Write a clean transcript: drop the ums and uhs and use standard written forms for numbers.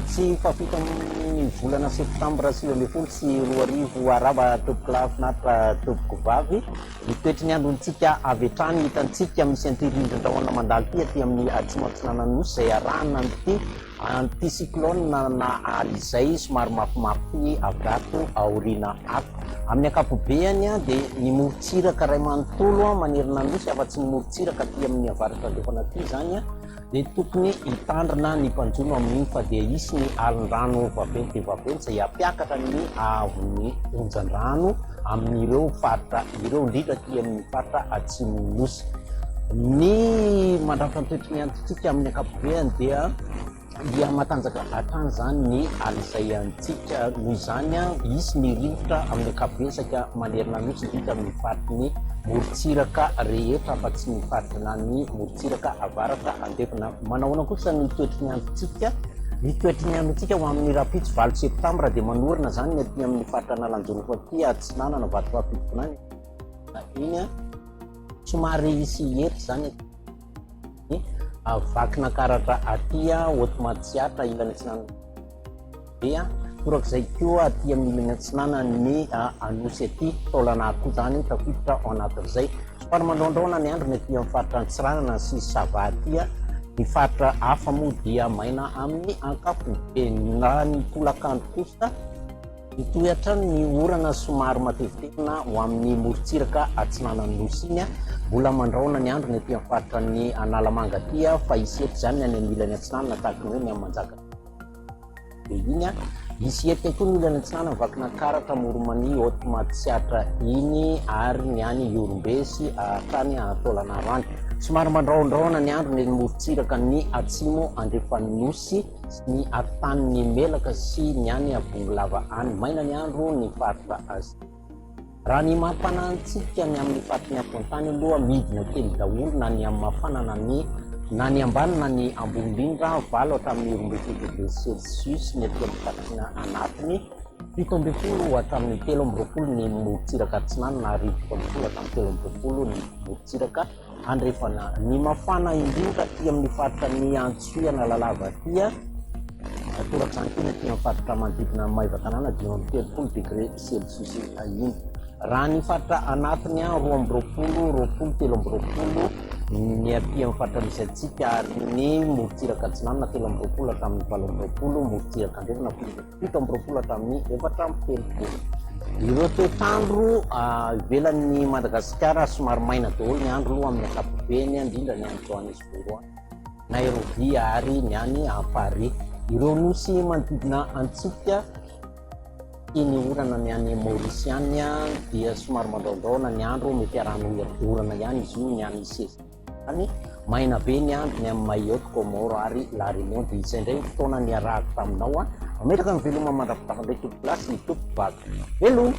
Sabotsy fafito amin'ny volana septambra 2020 sy 2000 araba toboko lafinaritra toboko vavy nitoetry ny androntsika avy hatrany hitantsika misy antirindrin-drahona mandalo ty amin'ny atsimo-atsinana nosy izay arahana n'ity anticyclone na aly izay somary mafimafy avy ato aoriana ato. Amin'ny akapobeany dia ny morontsiraka ray manontolo manerana nosy afa-tsy ny morontsiraka aty amin'ny avaratra andrefana aty zany dia tokony hitandrina ny mpanjono amin'iny fa dia isy ny alin-drano vaventy izay hampiakatra ny avon'ny onjan-drano amin'ireo faritra ireo indrindra aty amin'ny faritra atsimo nosy. Ny mandrafitra ny toetry ny androntsika amin'ny akapobeany dia matanjaka hatrany zany ny aly izay antsika noho izany isy ny rivotra amin'ny akapobeany manerana nosy indrindra amin'ny faritry ny morontsiraka rehetra fa tsy ny faritra ny morontsiraka avaratra andefana. Manahoana kosa ny toetry ny androntsika? Ny toetry ny androntsika ho amin'ny rapitso 9 septambra dia manorina zany ny aty amin'ny faritra nalanjorofo aty atsinanana vatovafitonany iny somary isy hety zany vakina karatra aty automatsiatra ilany atsinana dia torak'izay koa aty amin'ny ilany atsinana ny anosy aty taolana koa zany tafiditra ao anatin'izay somary mandraondraona ny andro ny aty amin'ny faritra antsiranana sy sava aty. Ny faritra hafa moa dia maina amin'ny ankapobeny. Na ny tolakandro kosa mitohatra ny orana somary matevitevina ho amin'ny morontsiraka atsinana nosy iny mbola mandraona ny andro ny aty amin'ny faritra ny analamanga aty fa isety zany any amin'ny ilany atsinana tahaka ny hoe ny amin'ny manjaka dia iny isy etika koa ny ilany atsinana vakina karatra moromany automatsiatra iny ary ny any Iorombe sy tany Taolagnaro any. Somary mandraondraona ny andro ny morontsiraka ny atsimo andrefanosy sy ny atanin'ny melaka sy ny any Abongolava any. Maina ny andro ny faritra azy. Raha ny mampanantsika ny amin'ny faritra ny afontany aloha midina kely daholo na ny amin'ny mafanana na ny ambany na ny ambony indrindra 7 hatramin'ny 12 celsius ny aty amin'ny faritra anatiny 17 hatramin'ny 13 ny morontsiraka atsinana na 17 hatramin'ny 13 ny morontsiraka andrefana. Ny mafana indrindra aty amin'ny faritra ny Antsohiana lalava aty torak'izany koa ny aty amin'ny faritra manodidina Maivatanana 13 degré celsius iny. Raha ny faritra anatiny 20 ny aty amin'ny faritra misy antsika ary ny morontsiraka atsinana 13 hatramin'ny 17 morontsiraka andrefana 17 hatramin'ny 4 ireo toetr'andro ivelan'ny Madagasikara somary maina daholo ny andro aloha amin'ny akapobeny indrindra ny any Johannesburg, Nairobi ary ny any Paris. Ireo nosy manodidina antsika ny orana ny any Maurice any dia somary mandraondraona ny andro mety arahana orana ihany izy io ny any sesy any maina be ny andro ny amin'ny Mayotte, Comore ary La Réunion. Dia izay indray fotoana ny arahako taminao mametraka ny veloma mandrafitafandray tompoko lasy ny tompoko vaky veloma.